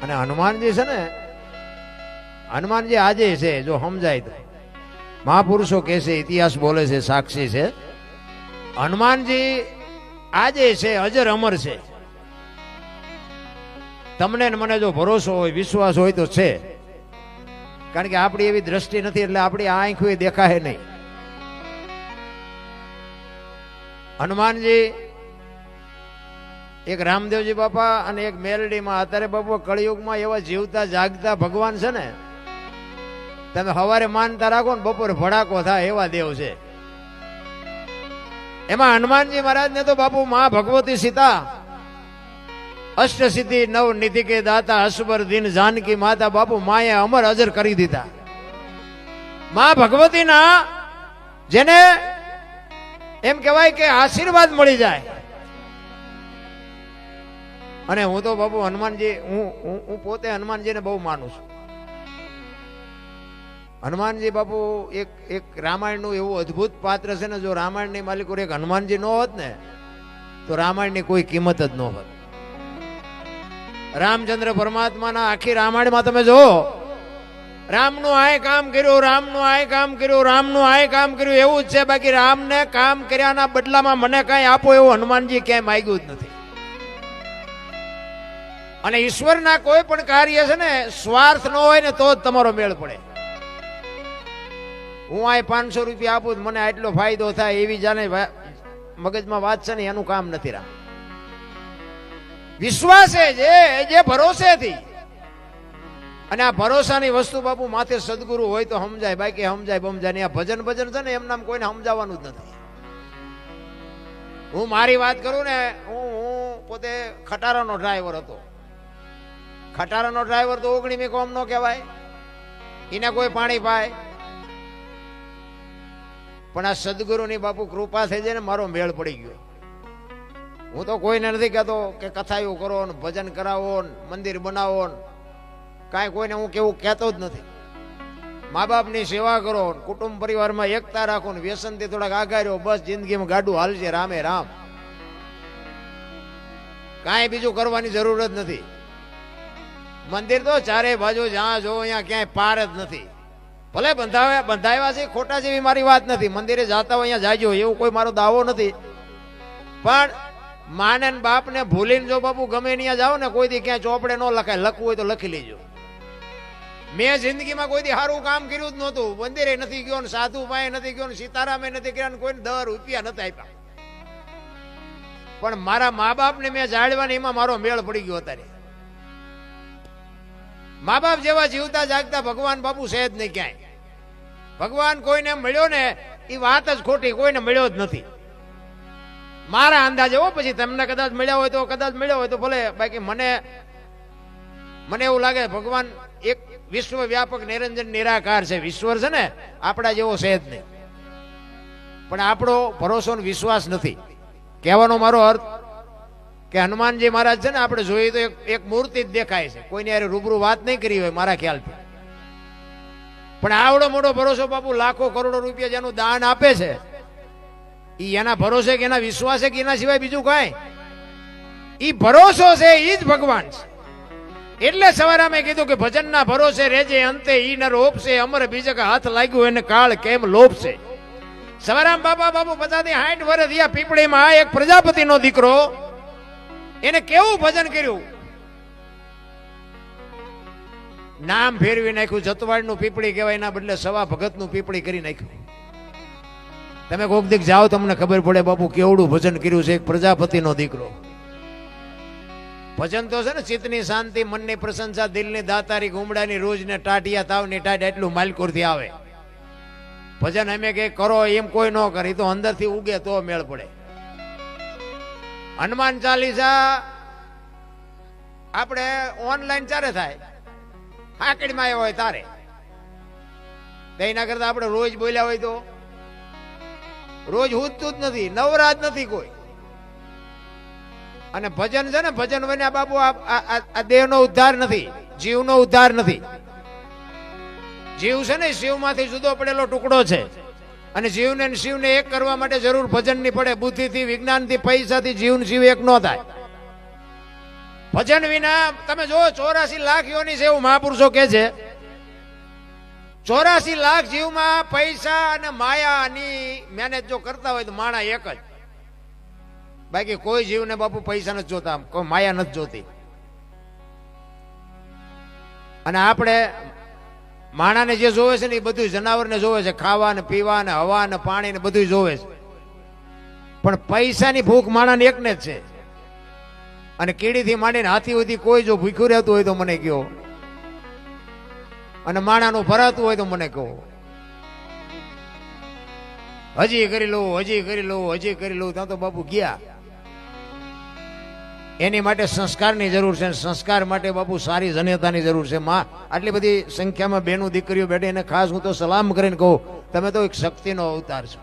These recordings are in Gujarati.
અને હનુમાનજી છે ને, હનુમાનજી આજે છે, જો સમજાય તો મહાપુરુષો કહે છે, ઇતિહાસ બોલે છે, સાક્ષી છે. હનુમાનજી આજે છે, અજર અમર છે. તમને ને મને જો ભરોસો હોય, વિશ્વાસ હોય તો છે. કારણ કે આપણી એવી દ્રષ્ટિ નથી, એટલે આપણી આંખો દેખાય નહીં. હનુમાનજી એક રામદેવજી બાપા અને એક મેલડીમાં. અત્યારે બાપુ કળિયુગમાં એવા જીવતા જાગતા ભગવાન છે ને, તમે સવારે માનતા રાખો ને બપોરે ભડાકો થાય એવા દેવ છે. એમાં હનુમાનજી મહારાજ ને તો બાપુ માં ભગવતી સીતા, અષ્ટ સિદ્ધિ નવ નિધિ કે દાતા, અસબર દિન જાનકી માતા. બાપુ માએ અમર અજર કરી દીધા. માં ભગવતી ના જેને એમ કહેવાય કે આશીર્વાદ મળી જાય. અને હું તો બાપુ હનુમાનજી, હું પોતે હનુમાનજીને બહુ માનું છું. હનુમાનજી બાપુ એક રામાયણનું એવું અદ્ભુત પાત્ર છે ને, જો રામાયણની માલિકો એક હનુમાનજી ન હોત ને તો રામાયણની કોઈ કિંમત જ ન હોત. રામચંદ્ર પરમાત્માના આખી રામાયણમાં તમે જો, રામનું આય કામ કર્યું, રામનું આય કામ કર્યું, રામનું આય કામ કર્યું, એવું જ છે. બાકી રામને કામ કર્યાના બદલામાં મને કઈ આપો એવું હનુમાનજી ક્યાંય માંગ્યું જ નથી. અને ઈશ્વરના કોઈ પણ કાર્ય છે ને, સ્વાર્થ ન હોય ને તો જ તમારો મેળ પડે. હું આ 500 રૂપિયા આપું, મને આટલો ફાયદો થાય, એવી જાણે મગજમાં વાત છે ને, એનું કામ નથી. રામ વિશ્વાસે જે ભરોસેથી. અને આ ભરોસાની વસ્તુ બાપુ માથે સદગુરુ હોય તો સમજાય, બાકી સમજાય બમજાય. આ ભજન છે ને, એમ નામ કોઈને સમજાવવાનું જ નથી. હું મારી વાત કરું ને, હું પોતે ખટારાનો ડ્રાઈવર હતો. ખટારાનો ડ્રાઈવર તો 19મી કોમ નો કહેવાય, એને કોઈ પાણી પાય. પણ આ સદગુરુની બાપુ કૃપા થઈ જાય ને, મારો મેળ પડી ગયો. હું તો કોઈને નથી કહેતો કે કથાયું કરો ને, ભજન કરાવો ને, મંદિર બનાવો ને, કાંઈ કોઈને હું કેવું કહેતો જ નથી. મા બાપની સેવા કરો, કુટુંબ પરિવારમાં એકતા રાખો ને, વ્યસનથી થોડાક આઘા રહ્યો, બસ જિંદગીમાં ગાડું હાલશે. રામે રામ, કાંઈ બીજું કરવાની જરૂર જ નથી. મંદિર તો ચારે બાજુ જ્યાં જો અહીંયા ક્યાંય પાર જ નથી. ભલે બંધાવ્યા છે, ખોટા જેવી મારી વાત નથી. મંદિરે જાતા હોય અહીંયા જાજો, એવું કોઈ મારો દાવો નથી. પણ માને બાપ ને ભૂલીને જો બાપુ ગમે ત્યાં જાઓ ને, કોઈ દી ક્યાંય ચોપડે ન લખાય. લખવું હોય તો લખી લેજો. મેં જિંદગીમાં કોઈ દી સારું કામ કર્યું જ નહોતું. મંદિરે નથી ગયો ને, સાધુ પાસે નથી ગયો ને, સીતારામે નથી ગયા ને, કોઈને 10 રૂપિયા નથી આપ્યા. પણ મારા મા બાપ ને મેં જાળવાની, એમાં મારો મેળ પડી ગયો. અત્યારે મા બાપ જેવા જીવતા જાગતા ભગવાન બાપુ છે જ નહીં ક્યાંય. ભગવાન કોઈને મળ્યો ને એ વાત જ ખોટી, કોઈને મળ્યો જ નથી મારા અંદાજે. હો, પછી તમને કદાચ મળ્યા હોય તો કદાચ મળ્યો હોય તો ભલે, બાકી મને એવું લાગે ભગવાન એક વિશ્વ વ્યાપક નિરંજન નિરાકાર છે. વિશ્વર છે ને, આપણા જેવો છે જ નહીં. પણ આપણો ભરોસો ને વિશ્વાસ નથી. કહેવાનો મારો અર્થ કે હનુમાનજી મહારાજ છે ને, આપણે જોઈએ તો એક મૂર્તિ જ દેખાય છે. કોઈને યાર રૂબરૂ વાત નહીં કરી હોય મારા ખ્યાલથી. પણ આવડો મોટો ભરોસો બાપુ, લાખો કરોડો રૂપિયા જેનું દાન આપે છે, ઈ એના ભરોસે કે એના વિશ્વાસે કે એના સિવાય બીજું કાંઈ. ઈ ભરોસો છે, ઈ જ ભગવાન છે. એટલે સવારે મેં કીધું કે ભજનના ભરોસે રેજે, અંતે ઈ ન રોપશે, અમર બીજક હાથ લાગ્યું એને કાળ કેમ લોપશે. સવારામ બાપુ 50-60 વર્ષ થયા પીપળીમાં. આ એક પ્રજાપતિનો દીકરો, એને કેવું ભજન કર્યું, નામ ફેરવી નાખ્યું. જતવાડનું પીપળી કહેવાય, એના બદલે સવા ભગતનું પીપળી કરી નાખ્યું. તમે કોક દીક જાઓ, તમને ખબર પડે બાપુ કેવડું ભજન કર્યું છે એક પ્રજાપતિનો દીકરો. ભજન તો છે ને, ચિત્તની શાંતિ, મનની પ્રશંસા, દિલની દાતારી, ગુમડાની રોજ ને ટાટિયા તાવની ટાટ, એટલું માલકોરથી આવે. ભજન અમે કે કરો એમ કોઈ ન કરે, તો અંદરથી ઉગે તો મેળ પડે. હનુમાન ચાલીસા આપણે ઓનલાઈન ચારે થાય, હાકડીમાં આવ્યો હોય તારે. એના કરતા આપણે રોજ બોલ્યા હોય તો, રોજ હુજતું જ નથી, નવરાત નથી કોઈ. અને ભજન છે ને, ભજન બન્યા બાપુ આ દેહનો ઉદ્ધાર નથી, જીવનો ઉદ્ધાર નથી. જીવ છે ને, શિવમાંથી જુદો પડેલો ટુકડો છે. અને જીવને શિવને એક કરવા માટે જરૂર ભજનની પડે. બુદ્ધિથી, વિજ્ઞાનથી, પૈસાથી જીવ એક ન થાય. ભજન વિના તમે જો 84 લાખ યોની છે એવું મહાપુરુષો કે છે. 84 લાખ જીવમાં પૈસા અને માયાની મેનેજ જો કરતા હોય તો માણા એક જ. બાકી કોઈ જીવને બાપુ પૈસા નથી જોતા, કોઈ માયા નથી જોતી. અને આપણે માણાને જે જોવે છે ને એ બધું જનાવરને જોવે છે, ખાવા ને પીવા ને હવા ને પાણી ને બધું જોવે છે. પણ પૈસાની ભૂખ માણાને એકને જ છે. અને કીડીથી માંડીને હાથી સુધી કોઈ જો ભૂખ્યું રહેતું હોય તો મને કહો, અને માણાનું ભરાતું હોય તો મને કહો. હજી કરી લઉં, હજી કરી લઉં, હજી કરી લઉં, ત્યાં તો બાપુ ગયા. એની માટે સંસ્કારની જરૂર છે. સંસ્કાર માટે બાપુ સારી જનેતાની જરૂર છે. માં આટલી બધી સંખ્યામાં બેનું દીકરીઓ બેઠી, એને ખાસ હું તો સલામ કરીને કહું, તમે તો એક શક્તિનો અવતાર છો.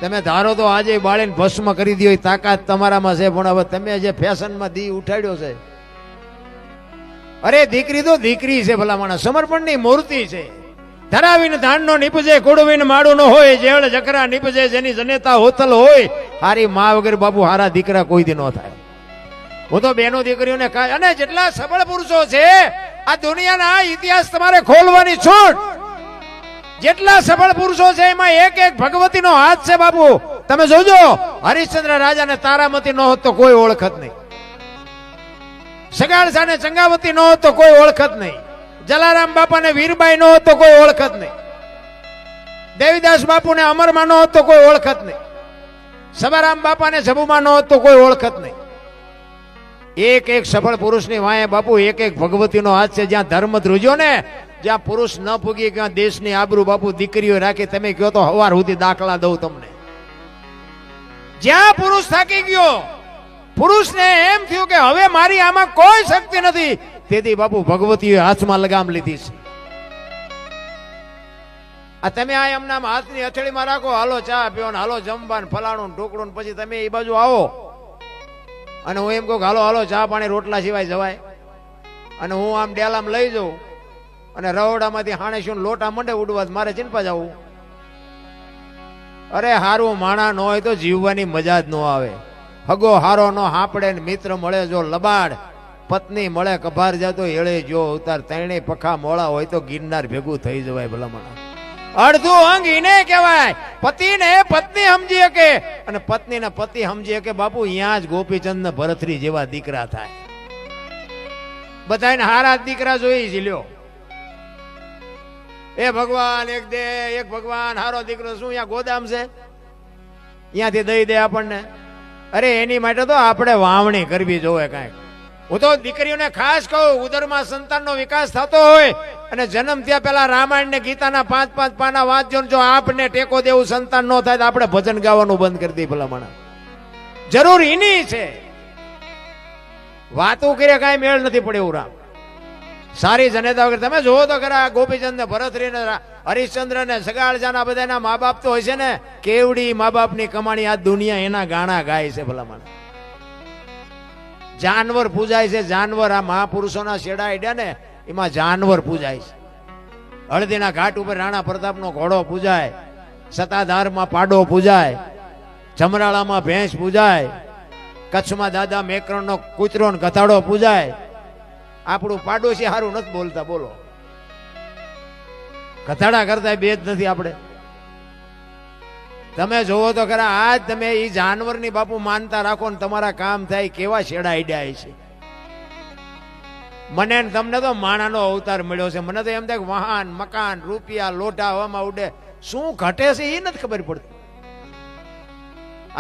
તમે ધારો તો આજે બાળીને ભસ્મ કરી દો, તાકાત તમારામાં છે. પણ હવે તમે જે ફેશનમાં દી ઉઠાડ્યો છે, અરે દીકરી તો દીકરી છે, ભલા માણસ સમર્પણની મૂર્તિ છે. ધરાવીને ધાનનો નીપજે, કુડવીને માડું ન હોય, જેળ જકરા નીપજે, જેની જનેતા હોતલ હોય. હારી માં વગર બાપુ હારા દીકરા કોઈ દી ન થાય. હું તો બેનો દીકરીઓને અને જેટલા સબળ પુરુષો છે આ દુનિયાના ઇતિહાસ તમારે ખોલવાની છૂટ. જેટલા સબળ પુરુષો છે એમાં એક એક ભગવતીનો હાથ છે બાપુ. તમે જોજો, હરિશ્ચંદ્ર રાજાને તારામતી ન હોત તો કોઈ ઓળખત નહીં. સગાળસાને ચંગાવતી ન હોત તો કોઈ ઓળખત નહીં. જલારામ બાપાને વીરબાઈ ન હોત તો કોઈ ઓળખત નહીં. દેવીદાસ બાપુને અમરમાં ન હોત તો કોઈ ઓળખત નહીં. સભારામ બાપાને જબુમાં ન હોત તો કોઈ ઓળખત નહીં. એક એક સફળ પુરુષની વાંહે બાપુ એક એક ભગવતીનો હાથ છે. જ્યાં ધર્મ ધ્રુજ્યો ને, જ્યાં પુરુષ ન પૂગી, ત્યાં દેશની આબરૂ બાપુ દીકરીઓ રાખી. તમે કહો તો હવાર સુધી દાખલા દઉં તમને. જ્યાં પુરુષ થાકી ગયો, પુરુષને એમ થયું કે હવે મારી આમાં કોઈ શક્તિ નથી, તેથી બાપુ ભગવતીએ હાથમાં લગામ લીધી છે. આ તમે આ એમના હાથની હથેળીમાં રાખો, હાલો ચા પીવો ને હાલો જમવા ને ફલાણું ઢોકળું, પછી તમે એ બાજુ આવો અને હું એમ કહું હાલો હાલો ચા પાણી રોટલા સિવાય જવાય. અને હું આમ ડેલામ લઈ જાઉં અને રવડામાંથી હાણેશું લોટા મંડે ઉડવા, મારે ચિંપા જવું. અરે હારું માણા ન હોય તો જીવવાની મજા જ ન આવે. હગો હારો નો હાપડે ને મિત્ર મળે જો લબાડ, પત્ની મળે કભાર જાતો એળે જો અવતાર, ત્રણેય પખા મોળા હોય તો ગિરનાર ભેગું થઈ જવાય. ભલામણ અડધું અંગ ઈને કહેવાય. પતિને પત્ની સમજી શકે અને પત્નીને પતિ સમજી શકે. બાપુ અહીંયા જ ગોપીચંદ ને ભરતરી જેવા દીકરા થાય. બધાને હારા દીકરા જોઈ જ લ્યો. એ ભગવાન એક દે, એક ભગવાન હારો દીકરો. શું અહીંયા ગોદામ છે અહીંયાથી દઈ દે આપણને? અરે એની માટે તો આપણે વાવણી કરવી જોવે કાંઈક. હું તો દીકરીઓને ખાસ કહું, ઉદરમાં સંતાનનો વિકાસ થતો હોય અને જન્મ થયા પહેલા રામાયણ ને ગીતાના 5-5 પાના વાંચજો. જો આપને ટેકો દેવું સંતાન ન થાય તો આપણે ભજન ગાવાનું બંધ કરી દઈએ. ભલામણ જરૂર એની છે. વાતો કરે કાંઈ મેળ નથી પડે એવું. રામ સારી જનેતા વગર તમે જોવો તો ખરા, ગોપીચંદ ને ભરતરી ને હરિશ્ચંદ્ર ને સગાળજાના બધાના મા બાપ તો હોય છે ને, કેવડી મા બાપની કમાણી આ દુનિયા એના ગાણા ગાય છે. ભલામણ જાનવર પૂજાય છે, જાનવર. આ મહાપુરુષોના શેડા આડ્યા ને એમાં જાનવર પૂજાય છે. હળદીના ઘાટ ઉપર રાણા પ્રતાપનો ઘોડો પૂજાય, સતાધારમાં પાડો પૂજાય, જમરાળામાં ભેંસ પૂજાય, કચ્છમાં દાદા મેકરણનો કૂતરો ને ગધાડો પૂજાય. આપણું પાડોશી સારું નથી બોલતા, બોલો. ગધાડા કરતા બે જ નથી આપણે. તમે જોવો તો ખરા, આજ તમે એ જાનવરની બાપુ માનતા રાખો ને તમારા કામ થાય. કેવા છેડા આઈડિયા છે. મને તમને તો માણાનો અવતાર મળ્યો છે. મને તો એમ થાય વાહન મકાન રૂપિયા લોટા હવામાં ઉડે, શું ઘટે છે એ નથી ખબર પડતી.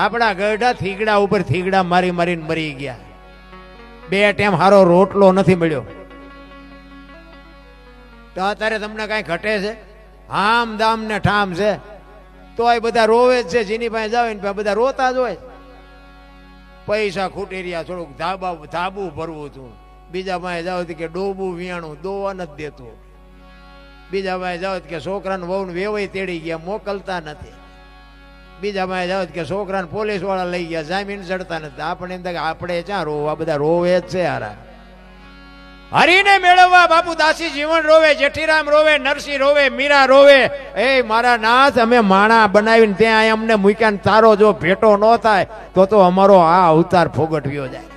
આપણા ગઢા થીગડા ઉપર થીગડા મારી મારીને મરી ગયા. 2 ટાઈમ હારો રોટલો નથી મળ્યો. તો અત્યારે તમને કઈ ઘટે છે? હામ દામ ને ઠામ છે તો એ બધા રોવે જ છે. જેની પાસે જાવ ને બધા રોતા જ હોય. પૈસા ખૂટી રહ્યા, થોડુંક ધાબુ ભરવું હતું. બીજા પાસે જાવ કે ડોબું વિયાણું દોવા નથી દેતું. બીજા પાસે જાવ કે છોકરાને વહુ ને વેવાઈ તેડી ગયા, મોકલતા નથી. બીજા પાસે જાવ કે છોકરાને પોલીસ વાળા લઈ ગયા, જામીન ચડતા નથી. આપણે એમ થાય કે આપણે ક્યાં રોવ, આ બધા રોવે જ છે. હારા હરીને મેળવવા બાપુ દાસી જીવન રોવે, જેઠીરામ રોવે, નરસિંહ રોવે, મીરા રોવે. એ મારા નાથ, અમે માણા બનાવીને ત્યાં અમને મૂક્યા, તારો જો ભેટો ન થાય તો અમારો આ અવતાર ફોગટવ્યો જાય.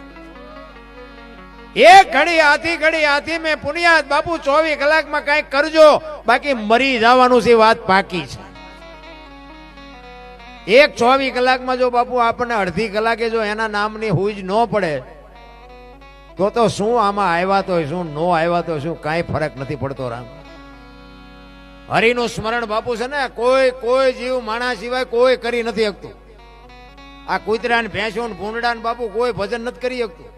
એક ઘડી હાથી મેં પુનિયાત બાપુ 24 કલાકમાં કઈક કરજો, બાકી મરી જવાનું છે, વાત પાકી છે. એક 24 કલાકમાં જો બાપુ આપણને અડધી કલાકે જો એના નામની હુજ ન પડે તો શું આમાં આવ્યા તો શું, નો આવ્યા તો શું, કાંઈ ફરક નથી પડતો. રામ હરિનું સ્મરણ બાપુ છે ને કોઈ જીવ માણસ સિવાય કોઈ કરી નથી શકતું. આ કૂતરા ને ભેંસો ને ભૂંડડા ને બાપુ કોઈ ભજન નથી કરી શકતું.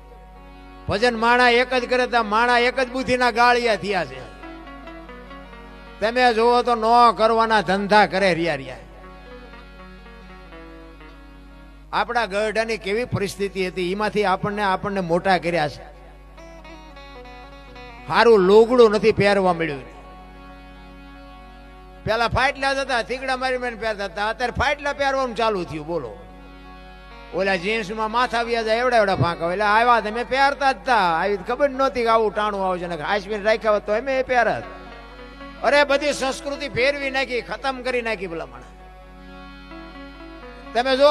ભજન માણા એક જ કરે, માણા એક જ બુદ્ધિના ગાળિયા થયા છે. તમે જોવો તો નો કરવાના ધંધા કરે રિયા. આપણા ગઢાની કેવી પરિસ્થિતિ હતી, એમાંથી આપણને મોટા કર્યા છે. સારું લોગડું નથી પહેરવા મળ્યું. પેલા ફાટલા હતા, થીગડા મારી પહેરતા હતા, અત્યારે ફાટલા પહેરવાનું ચાલુ થયું. બોલો, ઓલા જીન્સમાં માથા વ્યા જાય એવડા ફાંકા, એટલે આવ્યા તમે પહેરતા જ હતા. આવી ખબર નહોતી કે આવું ટાણું આવશે ને કાશ્મીર રાખ્યા તો એમ પહેરત. અરે બધી સંસ્કૃતિ ફેરવી નાખી, ખતમ કરી નાખી. ભલા માણસ તમે જો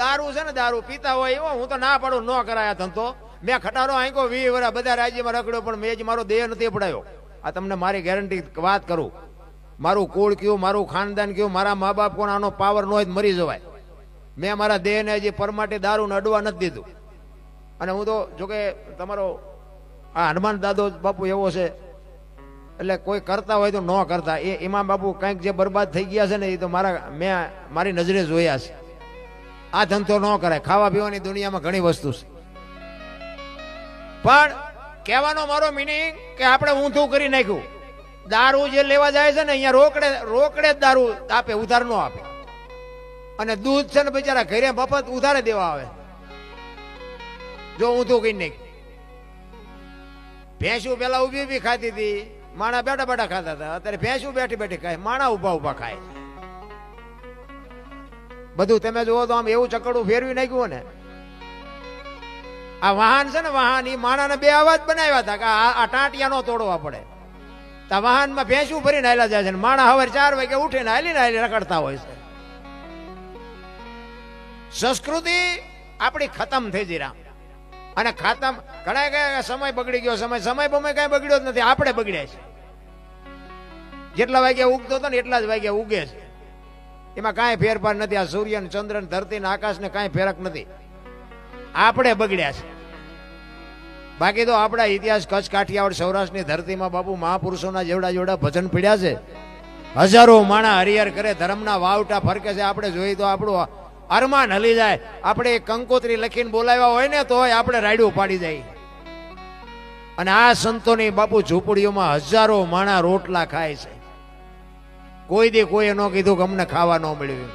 દારૂ છે ને, દારૂ પીતા હોય એવો હું તો ના પાડું, ન કરાયા ધંધો. મેં ખટારો આંકો 20 વર્ષ બધા રાજ્યમાં રખડ્યો, પણ મેં જ મારો દેહ નથી પડાયો. આ તમને મારી ગેરંટી વાત કરું. મારું કુળ કયું, મારું ખાનદાન કયું, મારા મા બાપ કોણ, આનો પાવર ન હોય મરી જવાય. મેં મારા દેહને હજી પરમાટે દારૂ ને અડવા નથી દીધું. અને હું તો જોકે તમારો આ હનુમાન દાદો બાપુ એવો છે, એટલે કોઈ કરતા હોય તો ન કરતા. એમાં બાપુ કંઈક જે બરબાદ થઈ ગયા છે ને, એ તો મેં મારી નજરે જોયા છે. આ ધંધો ન કરાય. ખાવા પીવાની દુનિયામાં ઘણી વસ્તુ છે, પણ કહેવાનો મારો મિનિંગ કે આપણે ઊંધું કરી નાખ્યું. દારૂ જે લેવા જાય છે ને, અહીંયા રોકડે જ દારૂ આપે, ઉધાર નો આપે. અને દૂધ છે ને બિચારા ઘરે મફત ઉધારે દેવા આવે. જો ઊંધું કરી નાખ્યું. ભેંસું પેલા ઉભી ખાતી હતી, માણા બેઠા ખાતા હતા. અત્યારે ભેંસું બેઠી ખાય, માણા ઉભા ખાય. બધું તમે જુઓ તો આમ એવું ચકડું ફેરવી નાખ્યું ને. આ વાહન છે ને, વાહન એ માણાને બે અવાજ બનાવ્યા હતા કે આ ટાંટિયા નો તોડવા પડે. તો વાહનમાં ભેંસું ભરીને હાલ્યા જાય છે, માણા હવે 4 વાગે ઉઠીને હાલી રખડતા હોય છે. સંસ્કૃતિ આપણી ખતમ થઈ જઈ. રામ અને ખતમ ઘણા કયા સમય બગડી ગયો. સમય કઈ બગડ્યો જ નથી, આપણે બગડ્યા છે. જેટલા વાગ્યા ઉગતો હતો ને એટલા જ વાગ્યા ઉગે છે. એમાં કાંઈ ફેરફાર નથી. આ સૂર્ય ને ચંદ્ર ને ધરતી ને આકાશ ને કાંઈ ફેરક નથી. આપણે બગડ્યા છે. બાકી તો આપણા ઇતિહાસ કચ્છ કાઠિયાવાડ સૌરાષ્ટ્રની ધરતીમાં બાપુ મહાપુરુષોના જેવડા ભજન પીડ્યા છે. હજારો માણા હરિહર કરે, ધર્મના વાવટા ફરકે છે. આપણે જોઈએ તો આપણું અરમાન હલી જાય. આપણે કંકોત્રી લખીને બોલાવ્યા હોય ને તો આપણે રાયડું પાડી જાય. અને આ સંતોની બાપુ ઝૂંપડીઓમાં હજારો માણા રોટલા ખાય છે. કોઈ દી કોઈએ ન કીધું કે અમને ખાવા ન મળ્યું.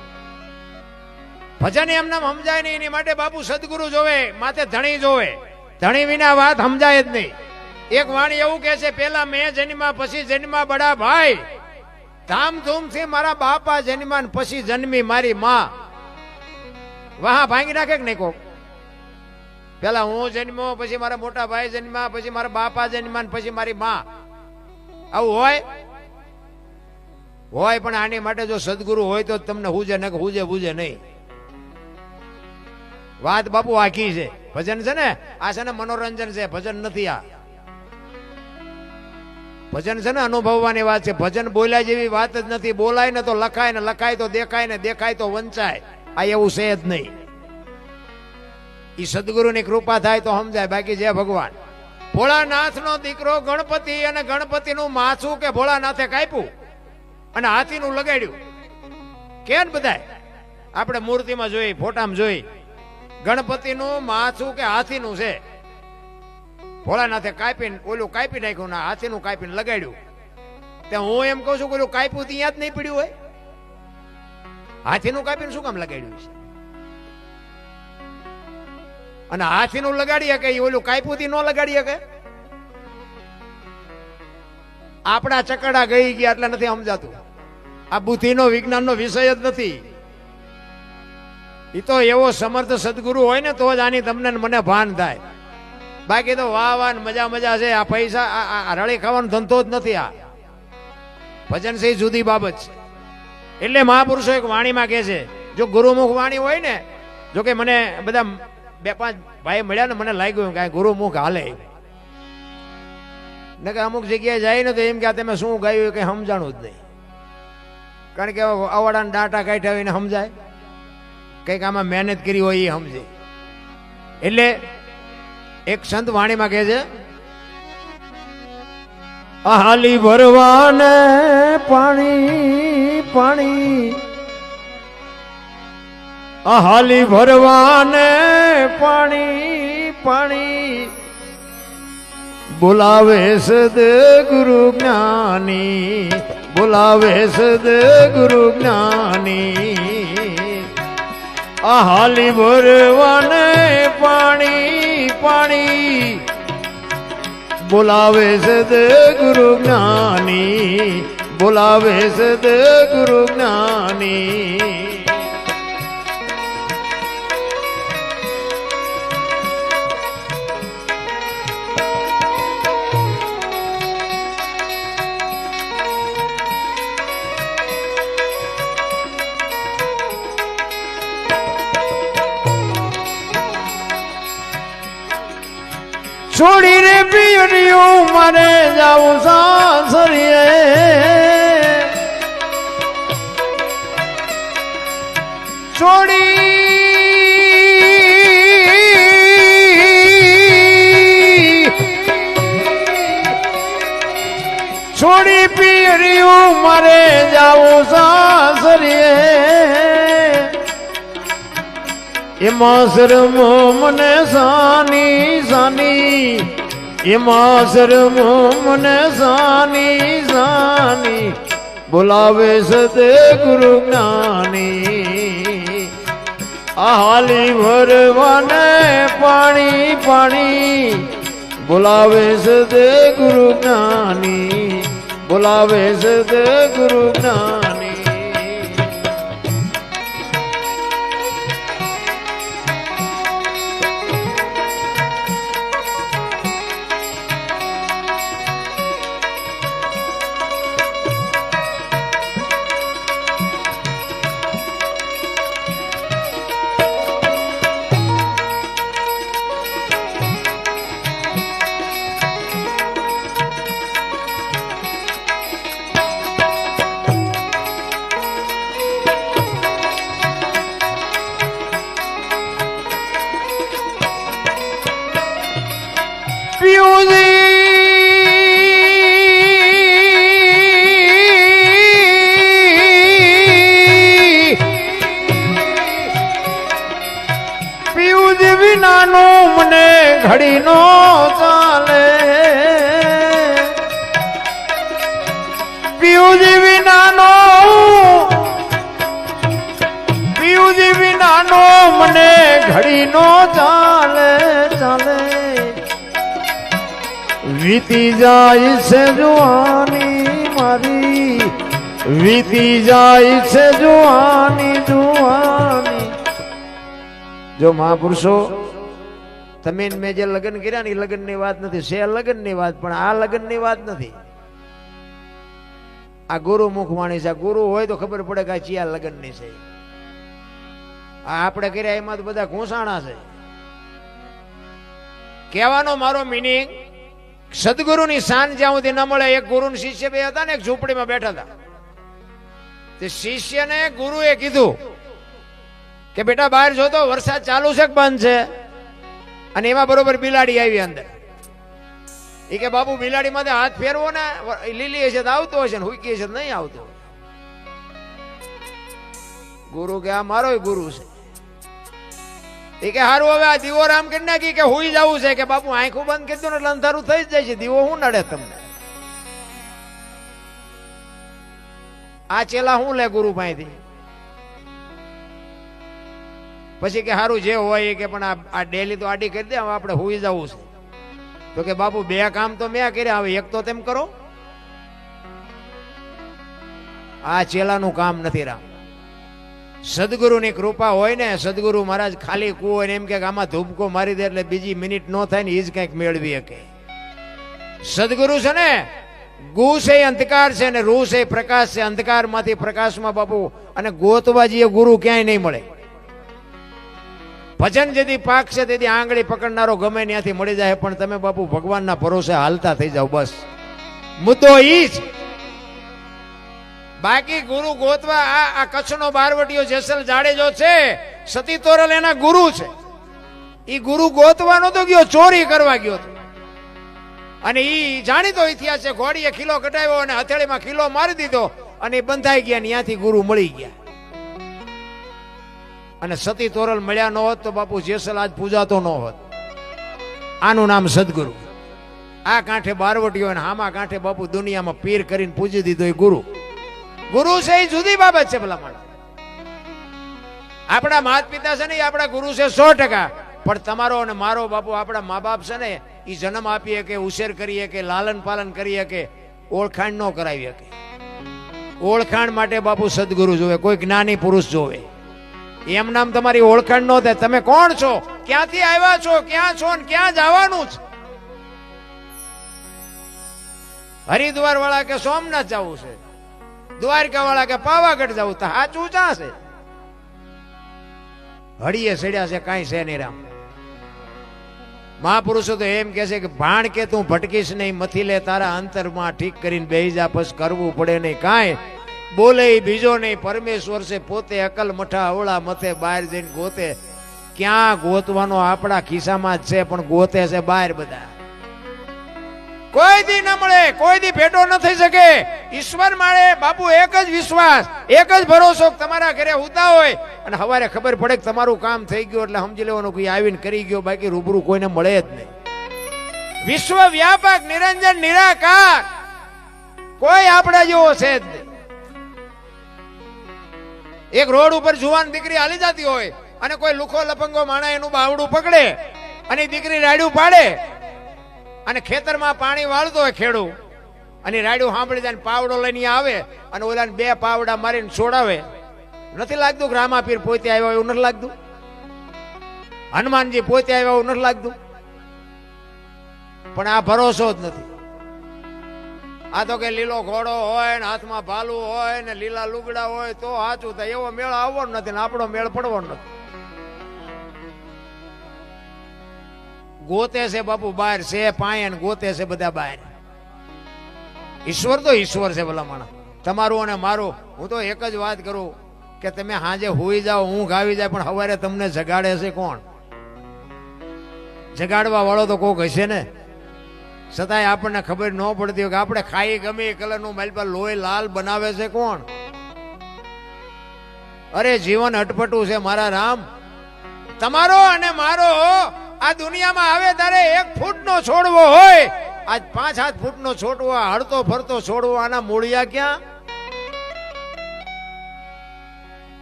ભજન એમને સમજાય નહીં. એની માટે બાપુ સદગુરુ જોવે, માથે ધણી જોવે. ધણી વિના વાત સમજાય જ નહીં. એક વાણી એવું કે છે, પેલા મેં જન્મા પછી જન્મા બડા ભાઈ, ધામધૂમથી મારા બાપા જન્મા પછી જન્મી મારી માં. વાહ ભાંગી નાખે કે નહીં કોક? પેલા હું જન્મો, પછી મારા મોટા ભાઈ જન્મા, પછી મારા બાપા જન્મા, પછી મારી માં. આવું હોય પણ આની માટે જો સદગુરુ હોય તો તમને હુજે ને હુજે નહીં. વાત બાપુ આખી છે. ભજન છે ને, આ છે ને મનોરંજન છે, ભજન નથી. આ ભજન છે ને અનુભવવાની વાત છે. ભજન બોલાય જેવી વાત જ નથી. બોલાય ને તો લખાય, ને લખાય તો દેખાય, ને દેખાય તો વંચાય. આ એવું છે જ નહીં. ઈ સદગુરુની કૃપા થાય તો સમજાય, બાકી જે ભગવાન. ભોળાનાથ નો દીકરો ગણપતિ, અને ગણપતિ નું માથું કે ભોળાનાથે કાપ્યું અને હાથીનું લગાડ્યું. કે બધાય આપણે મૂર્તિમાં જોઈ, ફોટામાં જોઈ, ગણપતિનું માથું કે હાથીનું છે. ભોળાનાથે કાપીને ઓલું કાપી નાખ્યું, ના હાથીનું કાપીને લગાડ્યું. તે હું એમ કહું છું કે ઓલું કાપ્યું ત્યાં જ નહીં પડ્યું હોય. હાથીનું કાપીને શું કામ લગાડ્યું છે? અને હાથીનું લગાડી શકે, ઓલું કાપ્યું થી ન લગાડી શકે. આપણા ચકડા ગઈ ગયા એટલે નથી સમજાતું. આ બુદ્ધિનો વિજ્ઞાનનો વિષય જ નથી. એ તો એવો સમર્થ સદગુરુ હોય ને તો જ આની તમને મને ભાન થાય. બાકી તો વાહ મજા છે. આ પૈસા આ રળી ખાવાનો ધંધો જ નથી. આ ભજન છે જુદી બાબત છે. એટલે મહાપુરુષો એક વાણીમાં કહે છે, જો ગુરુમુખ વાણી હોય ને, જો કે મને બધા 2-5 ભાઈ મળ્યા ને, મને લાગ્યું કે ગુરુમુખ હાલે. ને કે અમુક જગ્યાએ જાય ને તો એમ કે તમે શું ગાયું એ કંઈ સમજાણું જ નહીં. કારણ કે અવાડાના ડાટા કાઢ્યા હોય ને સમજાય, કંઈક આમાં મહેનત કરી હોય એ સમજે. એટલે એક સંત વાણીમાં કહે છે, હાલી ભરવાને પાણી પાણી, હાલી ભરવાને પાણી પાણી, બોલાવે સદ ગુરુ જ્ઞાની, બોલાવે સદ ગુરુ જ્ઞાની. હાલી ભરવાને પાણી પાણી, બોલાવે સદ ગુરુ જ્ઞાની, બોલાવે સદ ગુરુ જ્ઞાની. છોડી રે પિયરિયું મારે જાવું સાસરીએ, છોડી છોડી પિયરિયું મારે જાવું સાસરીએ. એમાં શરમો મને સાની સાની, એમાં શરમો મને સાની સાની, બોલાવે સદ ગુરુ જ્ઞાની. હાલી ભરવાને પાણી પાણી, બોલાવે સદ ગુરુ જ્ઞાની, બોલાવે સદ ગુરુ જ્ઞાની. પિયુજ વિનાનો મને ઘડી નો ચાલે, પિયુજ વિનાનો, પિયુજ વિનાનો મને ઘડી નો ચાલે ચાલે. વીતી જાય છે જુવાની મારી, વીતી જાય છે જુવાની જુવાની. જો મહાપુરુષો, તમે મેં જે લગ્ન કર્યા ને એ લગ્ન ની વાત નથી, છે લગ્ન ની વાત, પણ આ લગ્ન ની વાત નથી. આ ગુરુ મુખ વાણી છે. ગુરુ હોય તો ખબર પડે કે આ ચિયા લગ્ન ની છે. આ આપણે કર્યા એમાં તો બધા ઘૂંસાણા છે. કહેવાનો મારો મિનિંગ, સદગુરુની શાન જ્યાં સુધી ન મળે. એક ગુરુ શિષ્ય બે હતા ને, એક ઝૂંપડીમાં બેઠા હતા. તે શિષ્યને ગુરુએ કીધું કે બેટા બહાર જોતો વરસાદ ચાલુ છે કે બંધ છે. અને એમાં બરોબર બિલાડી આવી અંદર. એ કે બાપુ બિલાડી માંથી હાથ ફેરવો ને, લીલી હશે તો આવતો હશે ને હુકી હશે તો નહીં આવતો. ગુરુ કે આ મારો ગુરુ છે. એ કે હારું હવે આ દીવો રામ કરી નાખી કે હુઈ જવું છે. કે બાપુ આંખું બંધ કરી દો ને એટલે અંધારું થઈ જ જાય છે. દીવો શું નડે તમને? આ ચેલા શું લે ગુરુ પાસેથી? પછી કે હારું જે હોય કે પણ આ ડેલી તો આડી કરી દે, હવે આપણે હુઈ જવું છે. તો કે બાપુ બે કામ તો મેં કર્યા, હવે એક તો તેમ કરો. આ ચેલાનું કામ નથી રામ. સદગુરુની કૃપા હોય ને, સદગુરુ મહારાજ ખાલી કૂવો ને એમ કે આમાં ધૂપકો મારી દે એટલે બીજી મિનિટ ન થાય ને એ જ કંઈક મેળવી શકે. સદગુરુ છે ને, ગુ છે અંધકાર છે ને રૂ છે પ્રકાશ છે. અંધકારમાંથી પ્રકાશમાં બાપુ, અને ગોતવા જઈએ ગુરુ ક્યાંય નહીં મળે. ભજન જેથી પાક છે તેથી આંગળી પકડનારો ગમે ત્યાંથી મળી જાય. પણ તમે બાપુ ભગવાનના ભરોસે હાલતા થઈ જાઓ બસ. મુદ્દો ઈ જ. બાકી ગુરુ ગોતવા આ કચ્છનો બારવટીયો જેસલ જાડેજો છે, સતી તોરલ એના ગુરુ છે. ઈ ગુરુ ગોતવાનો તો ગયો, ચોરી કરવા ગયો હતો. અને ઈ જાણીતો ઇતિહાસ છે. ઘોડીએ ખીલો કટાવ્યો અને હથેળીમાં ખીલો મારી દીધો અને બંધાઈ ગયા. ત્યાંથી ગુરુ મળી ગયા. અને સતી તોરલ મળ્યા ન હોત તો બાપુ જેસલ આજ પૂજાતો ન હોત. આનું નામ સદગુરુ. આ કાંઠે બારવટીયો અને હામા કાંઠે બાપુ દુનિયામાં પીર કરીને પૂજી દીધો એ ગુરુ. ગુરુ છે એ જુદી બાબત છે. ભલા માણસ, આપણા માતા પિતા છે ને એ આપણા ગુરુ છે 100%. પણ તમારો અને મારો બાપુ આપણા મા બાપ છે ને એ જન્મ આપીએ કે ઉછેર કરીએ કે લાલન પાલન કરીએ કે ઓળખાણ ન કરાવીએ કે ઓળખાણ માટે બાપુ સદગુરુ જોવે, કોઈ જ્ઞાની પુરુષ જોવે. એમ નામ તમારી ઓળખાણ ન થાય. તમે કોણ છો, ક્યાંથી આવ્યા છો, ક્યાં છો ને ક્યાં જવાનું છે. હરિદ્વાર વાળા કે સોમનાથ જવું છે, દ્વારકા વાળા કે પાવાગઢ જવું, તો સાચું ચા છે? હળીએ સડ્યા છે, કાંઈ છે નહીં. રામ મહાપુરુષો તો એમ કે છે કે ભાણ કે તું ભટકીશ નહીં, મથી લે તારા અંતરમાં ઠીક કરીને બેહી જા, પછી કરવું પડે નહીં કાંઈ. બોલે બીજો નહીં, પરમેશ્વર છે પોતે, અકલ મઠા અવળા મથે, બહાર જઈને ગોતે. ક્યાં ગોતવાનો? આપણા ખિસ્સામાં જ છે, પણ ગોતે છે બહાર બધા. કોઈ દી ન મળે, કોઈ દી ભેટો ન થઈ શકે. ઈશ્વર માળે બાપુ એક જ વિશ્વાસ, એક જ ભરોસો. તમારા ઘરે હુતા હોય અને સવારે ખબર પડે કે તમારું કામ થઈ ગયું એટલે સમજી લેવાનું કોઈ આવીને કરી ગયો, બાકી રૂબરૂ કોઈને મળે જ નહીં. વિશ્વ વ્યાપક નિરંજન નિરાકાર કોઈ આપણા જેવો છે જ નહીં. એક રોડ ઉપર જુવાન દીકરી હાલી જતી હોય અને કોઈ લુખો લપંગો માણા એનું બાવડું પકડે અને દીકરી રાડ્યું પાડે અને ખેતરમાં પાણી વાળતો હોય ખેડૂ અને રાડ્યું સાંભળી જાય, પાવડો લઈને આવે અને ઓલાને 2 પાવડા મારીને છોડાવે. નથી લાગતું કે રામાપીર પોતે આવ્યા એવું નથી લાગતું? હનુમાનજી પોતે આવ્યા એવું નથી લાગતું? પણ આ ભરોસો જ નથી. આ તો કે લીલો ઘોડો હોય ને હાથમાં ભાલું હોય ને લીલા લુગડા હોય તો સાચું થાય. એવો મેળ આવવાનો નથી ને આપણો મેળ પડવાનો નથી. ગોતે છે બાપુ બહાર છે, પાયન ગોતે છે બધા બહાર. ઈશ્વર તો ઈશ્વર છે ભલા માણસ. તમારું અને મારું, હું તો એક જ વાત કરું કે તમે હાજે હોઈ જાઓ, ઊંઘ આવી જાય, પણ સવારે તમને જગાડે છે કોણ? જગાડવા વાળો તો કોક હશે ને. છતાંય આપણને ખબર ન પડતી હોય કે આપણે ખાઈ ગમે એ કલરનું મારી પર લોહી લાલ બનાવે છે કોણ? અરે જીવન અટપટું છે મારા રામ. તમારો અને મારો આ દુનિયામાં આવે ત્યારે 1 ફૂટનો છોડવો હોય, આજ 5-7 ફૂટનો છોડવો, હળતો ફરતો છોડવો, આના મૂળિયા ક્યાં?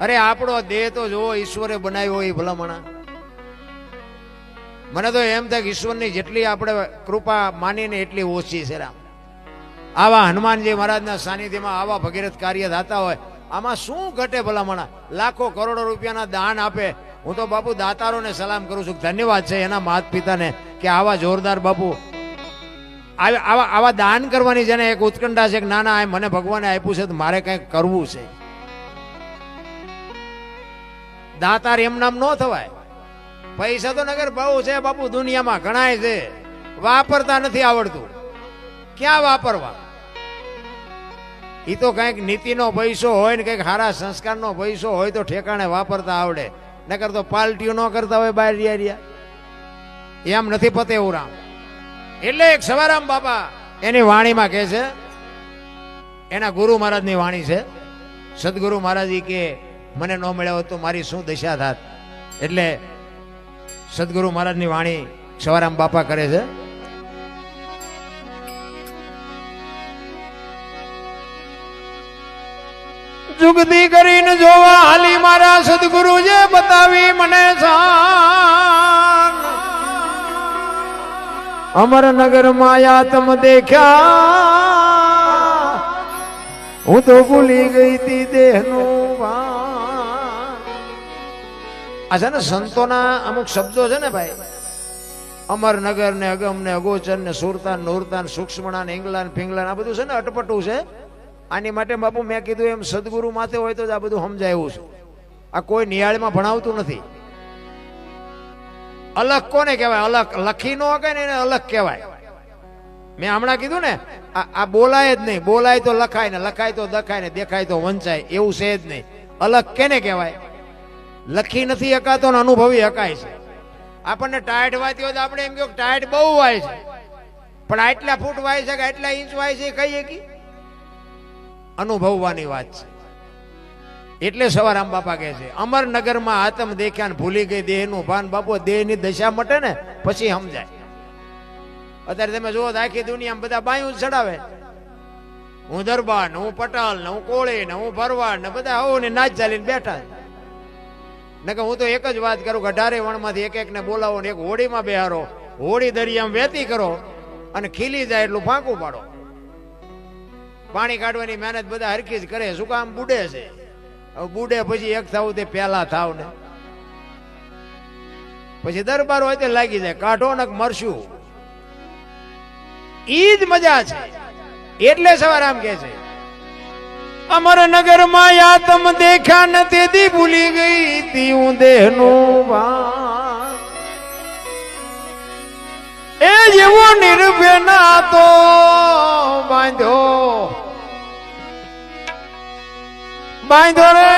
અરે આપણો દેહ તો જો ઈશ્વરે બનાવ્યો હોય ભલામણા. મને તો એમ થાય કે ઈશ્વરની જેટલી આપણે કૃપા માનીને એટલી ઓછી છે. રામ આવા હનુમાનજી મહારાજના સાનિધ્યમાં આવા ભગીરથ કાર્ય થતા હોય, આમાં શું ઘટે ભલામણા? લાખો કરોડો રૂપિયાના દાન આપે. હું તો બાપુ દાતારોને સલામ કરું છું, ધન્યવાદ છે એના માતા પિતાને કે આવા જોરદાર બાપુ આવા દાન કરવાની જેને એક ઉત્કંઠા છે કે ના ના મને ભગવાને આપ્યું છે તો મારે કંઈક કરવું છે. દાતાર એમ નામ ન થવાય. પૈસા તો નગર બહુ છે બાપુ, દુનિયામાં ઘણાય છે, વાપરતા નથી આવડતું. ક્યાં વાપરવા? એ તો કંઈક નીતિનો પૈસો હોય ને કંઈક સારા સંસ્કારનો પૈસો હોય તો ઠેકાણે વાપરતા આવડે. નકર તો પાલટીઓ ન કરતા હોય બહાર રહ્યા. એમ નથી પતે એવું રામ. એટલે એક સવારામ બાપા એની વાણીમાં કહે છે, એના ગુરુ મહારાજની વાણી છે. સદગુરુ મહારાજ કે મને ન મળ્યા હોત તો મારી શું દશા થાત. એટલે સદગુરુ મહારાજની વાણી સવારામ બાપા કરે છે. જુગતી કરીને જોવા હાલી મારા સદગુરુ જે બતાવી મને અમરનગર માયા તમ દેખ્યા, હું તો ભૂલી ગઈ તી દેહનું ભાન. આ છે ને સંતોના અમુક શબ્દો છે ને ભાઈ. અમરનગર ને અગમ ને અગોચર ને સુરતાન નૂરતાન સૂક્ષ્મણા ને ઇંગલાન ફિંગલાન આ બધું છે ને અટપટું છે. આની માટે બાપુ મેં કીધું એમ સદગુરુ માથે હોય તો જ આ બધું સમજાય એવું છે. આ કોઈ નિયાળમાં ભણાવતું નથી. અલગ કોને કહેવાય? અલગ લખી ન કે ને એને અલગ કહેવાય. મેં હમણાં કીધું ને આ બોલાય જ નહીં. બોલાય તો લખાય ને, લખાય તો દખાય ને, દેખાય તો વંચાય, એવું છે જ નહીં. અલગ કેને કહેવાય? લખી નથી હકાતો ને અનુભવી હકાય છે. આપણને ટાઈટ વાતી હોય તો આપણે એમ કહ્યું ટાઈટ બહુ વાય છે, પણ આટલા ફૂટ વાય છે કે આટલા ઇંચ વાય છે કહીએ કે અનુભવવાની વાત છે. એટલે સવારામ બાપા કહે છે અમરનગરમાં આતમ દેખ્યા ને ભૂલી ગઈ દેહનું ભાન. બાપુ દેહની દશા મટે ને પછી સમજાય. અત્યારે તમે જુઓ તો આખી દુનિયામાં બધા બાયું ચડાવે. હું દરબાર ને, હું પટાલ ને, હું કોળી ને, હું ભરવાડ ને, બધા હોવ ને નાચ ચાલીને બેઠા. ને કે હું તો એક જ વાત કરું કે 18 વણમાંથી એક એક ને બોલાવો ને એક હોડીમાં બેહારો, હોડી દરિયામાં વહેતી કરો અને ખીલી જાય એટલું ફાંકું પાડો. પાણી કાઢવાની મહેનત બધા હરખી જ કરે. શું કામ? બુડે છે. બુડે પછી એક થાવ તે પહેલા થાવ ને પછી દરબાર હોય તે લાગી જાય. કાઢો ને મરશું, ઈ જ મજા છે. એટલે સવારામ કે છે અમરનગર માં આતમ દેખ્યા ને તેથી ભૂલી ગઈ તી હું દેહનું ભાન. એ જેવો નિર્ભય ના તો બાંધો રે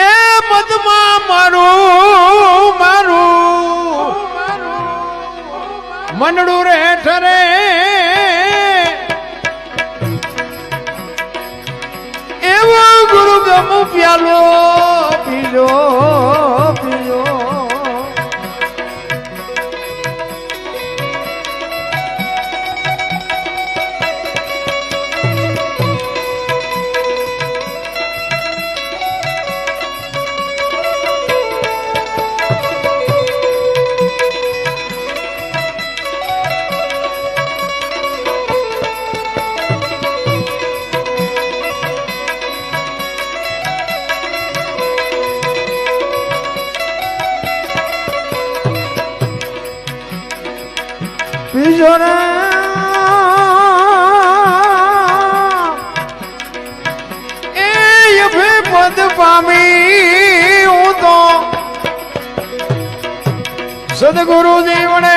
એ મધમાં મારું મારું મનડું રે ઠરે. એવો ગુરુ ગમુ પ્યાલો પીજો પીજો. પીજો ને એ પદ પામી હું તો સદગુરુ જીવને